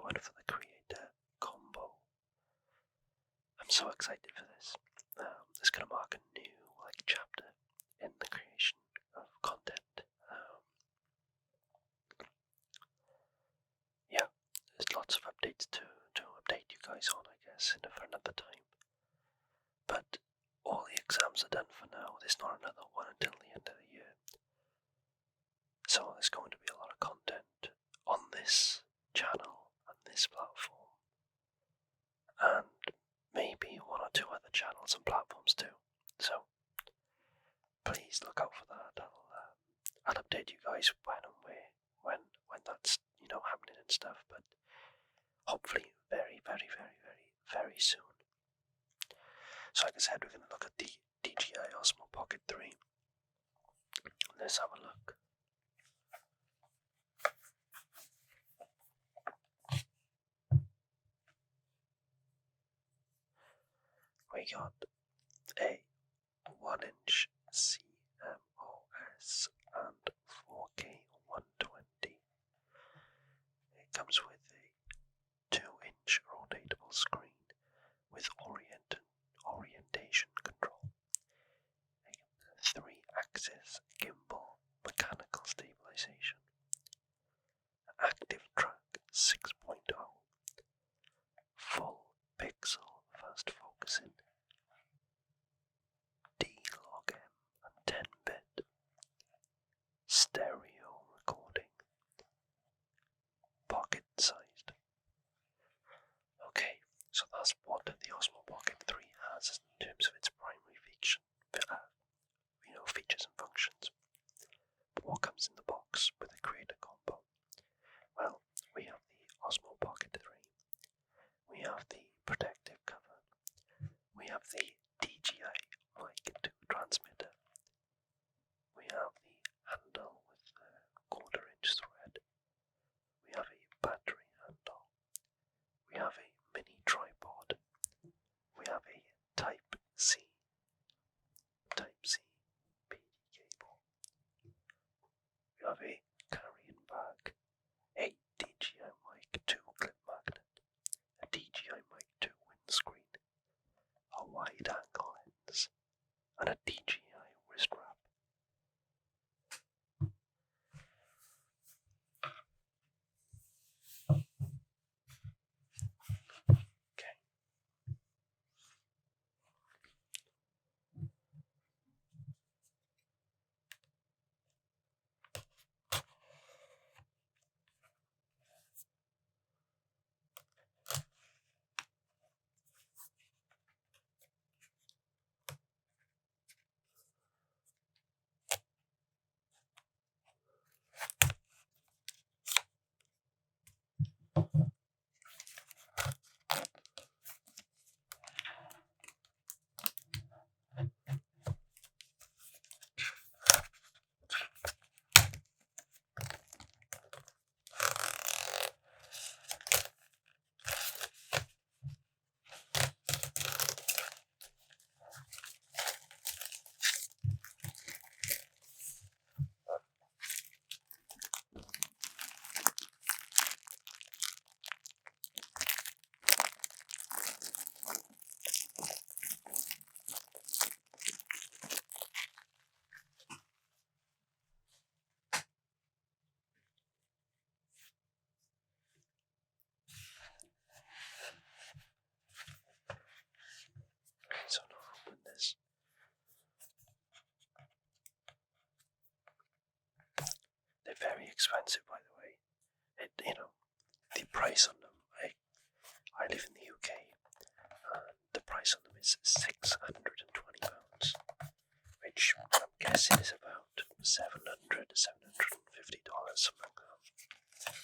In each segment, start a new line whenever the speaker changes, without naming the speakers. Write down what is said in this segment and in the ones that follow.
went for the creator combo. I'm so excited for this. It's going to mark a new chapter in the creation of content. Yeah, there's lots of updates to update you guys on, I guess, for another time. But all the exams are done for now. There's not another one until the end of the year. So there's going to be a lot of content on this channel and this platform, and maybe one or two other channels and platforms too. So please look out for that. I'll update you guys when and where, when that's happening and stuff. But hopefully very, very, very, very, very soon. So like I said, we're going to look at the DJI Osmo Pocket 3. Let's have a look. We got a 1-inch CMOS and 4K 120. It comes with a 2-inch rotatable screen with orientation control, a 3-axis gimbal mechanical stabilization, active track 6.0, full pixel fast focusing, D-Log-M and 10-bit, stereo recording, pocket-sized. Okay, so that's what the Osmo Pocket 3 has in terms of its primary features and functions. But what comes in the box with the creator combo? Well, we have the Osmo Pocket 3, we have the protective cover, we have the DJI Mic 2 transmitter, we have the handle with the 1/4-inch thread, we have a battery handle, we have a mini tripod, we have a Type-C PD cable, we have a carrying bag, a DJI Mic 2 clip magnet, a DJI Mic 2 windscreen, a wide-angle lens, and a DJI wrist wrap. Okay. So now open this. They're very expensive, by the way. The price on them. I live in the UK, and the price on them is £620, which I'm guessing is about $750, something like that.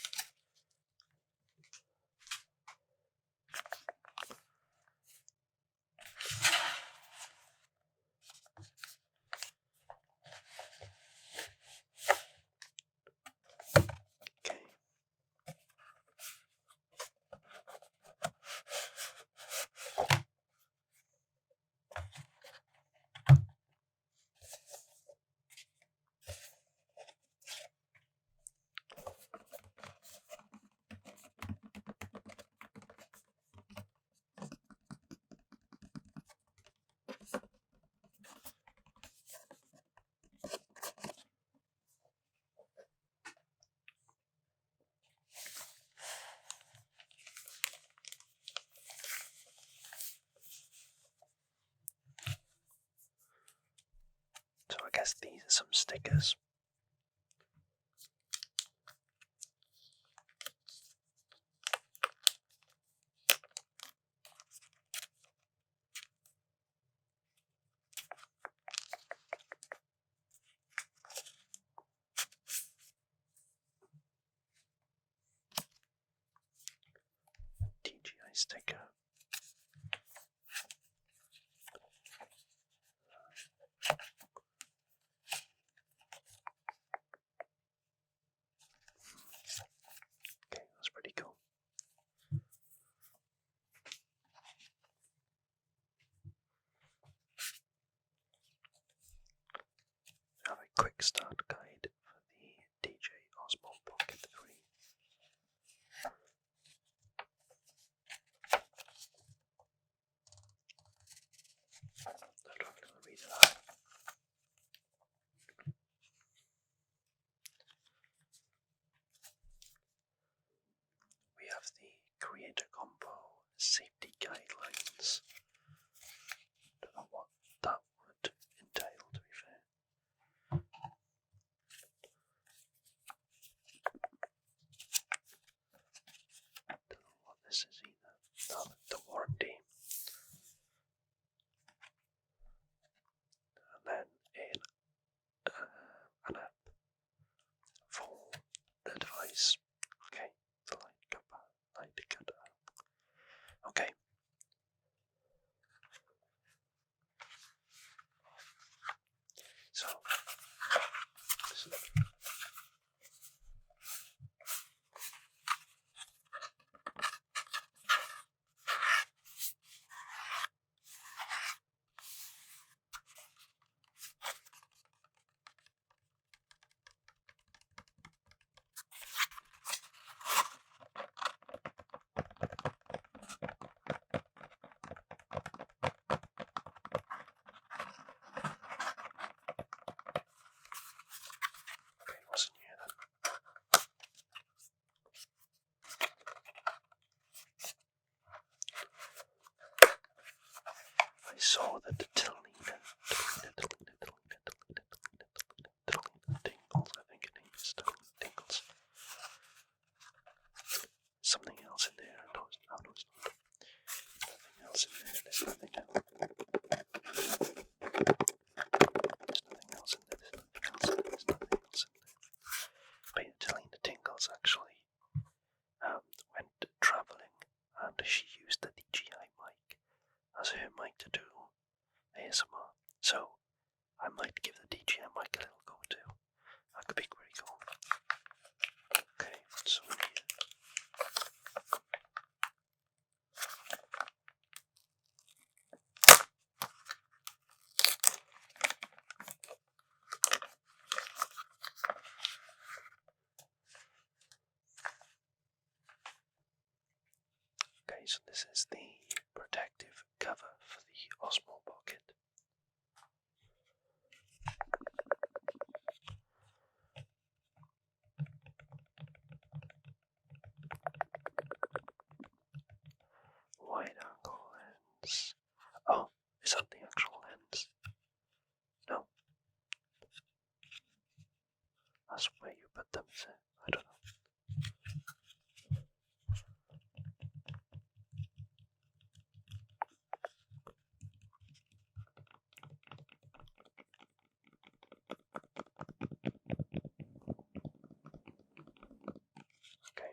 guess these are some stickers. DJI sticker. Okay, that's pretty cool. Have a quick start guide for the DJI Osmo Pocket 3. I'm not going to read that. We have the Creator Combo Safety Guidelines. Don't know what that would entail, to be fair. Don't know what this is either. No, the warranty. And then an app for the device. Okay, the light cutter. Okay. So this is wasn't here then. I saw that the Telina Tingles, I think her name is Tingles. Something else in there. No, it's not. Nothing else in there. There's nothing else. There's nothing else in there. There's nothing else in there. But yeah, Telina Tingles actually went travelling and she used the DJI mic as her mic to do ASMR. So I might give the DJI mic a little go too. That could be pretty cool. Okay, what's on here? Okay, so this is the protective cover for the Osmo Pocket. Wide angle lens. Oh, is that the actual lens? No. That's where you put them, is it? I don't know. Okay.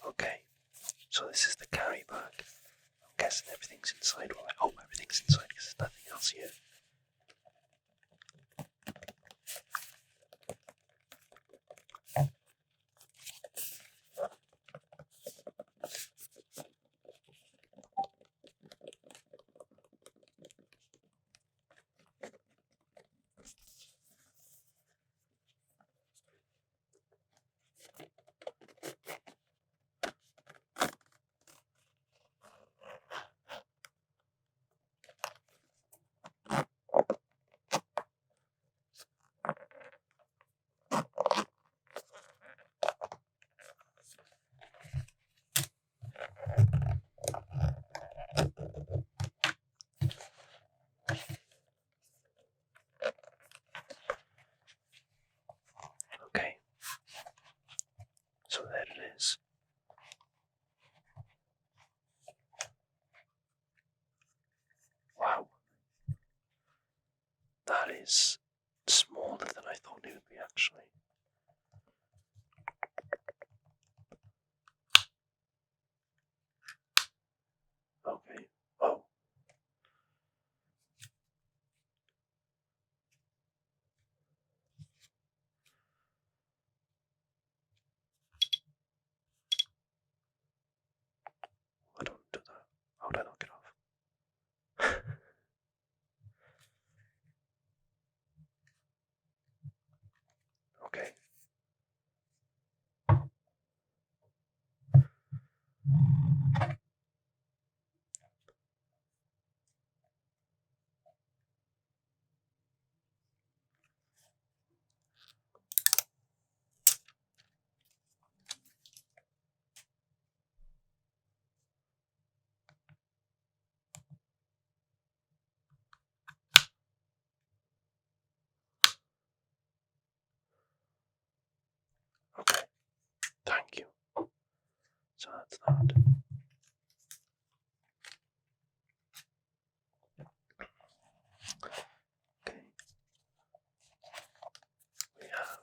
Okay, so this is the carry bag. I'm guessing everything's inside. Well, I hope everything's inside because there's nothing else here. So that's that. Okay. We have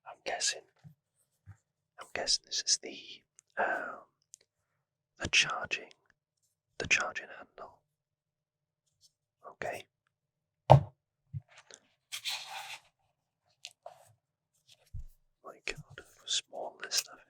I'm guessing this is the charging handle. Okay. My God, how small this stuff is.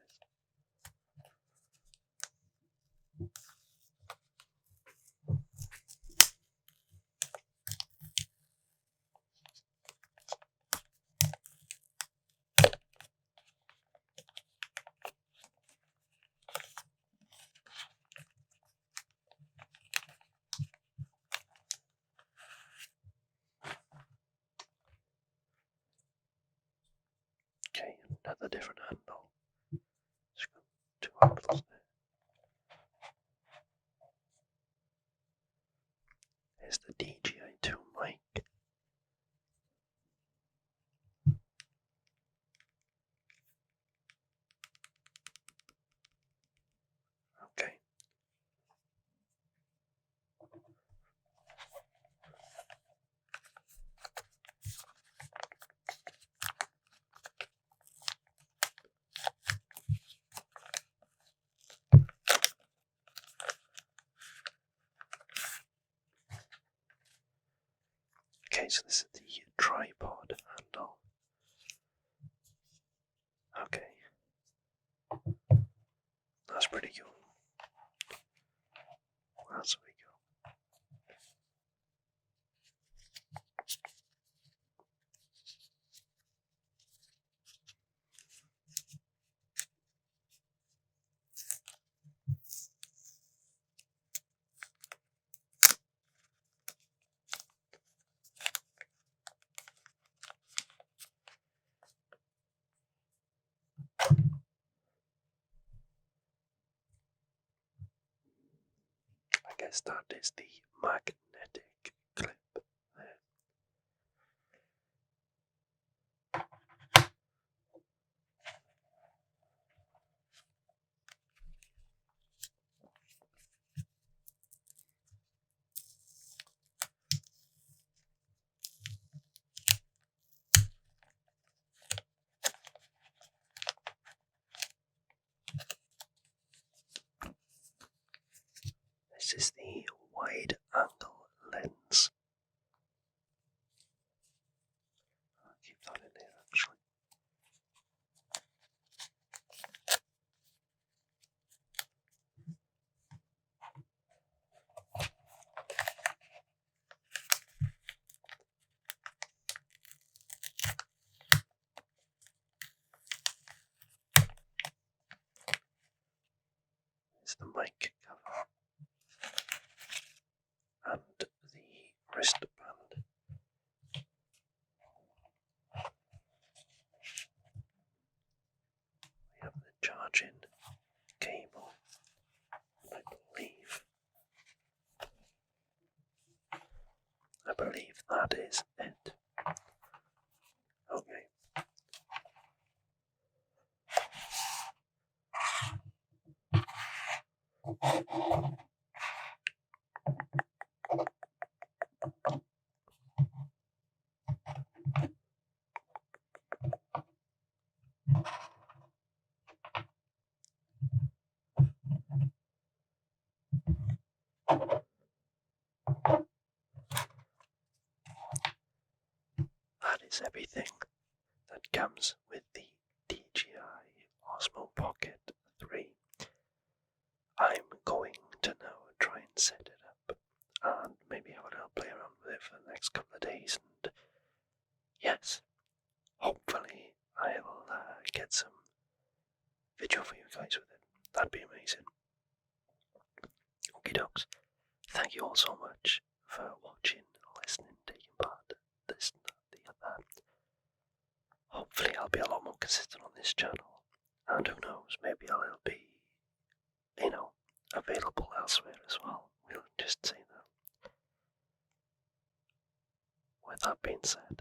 Okay, another different handle. Just got two handles there. Here's the DJI 2 mic. Okay. Okay, so this is the tripod handle. Okay. That's pretty cool. What else have we got? I guess that is the magnetic clip there. This is the wide angle lens. I'll keep that in there actually. It's the mic cover and the wristband. We have the charging cable. I believe that is it. Okay. That is everything that comes with the DJI Osmo Pocket 3. I'm going to now try and set it up and maybe have a little play around with it for the next couple of days, and yes, hopefully I'll get some video for you guys with it. That'd be amazing. Okie dokes. Thank you all so much for watching, listening, taking part, this, that, the other. Hopefully I'll be a lot more consistent on this channel, and who knows, maybe I'll be, available elsewhere as well. We'll just say that. being said,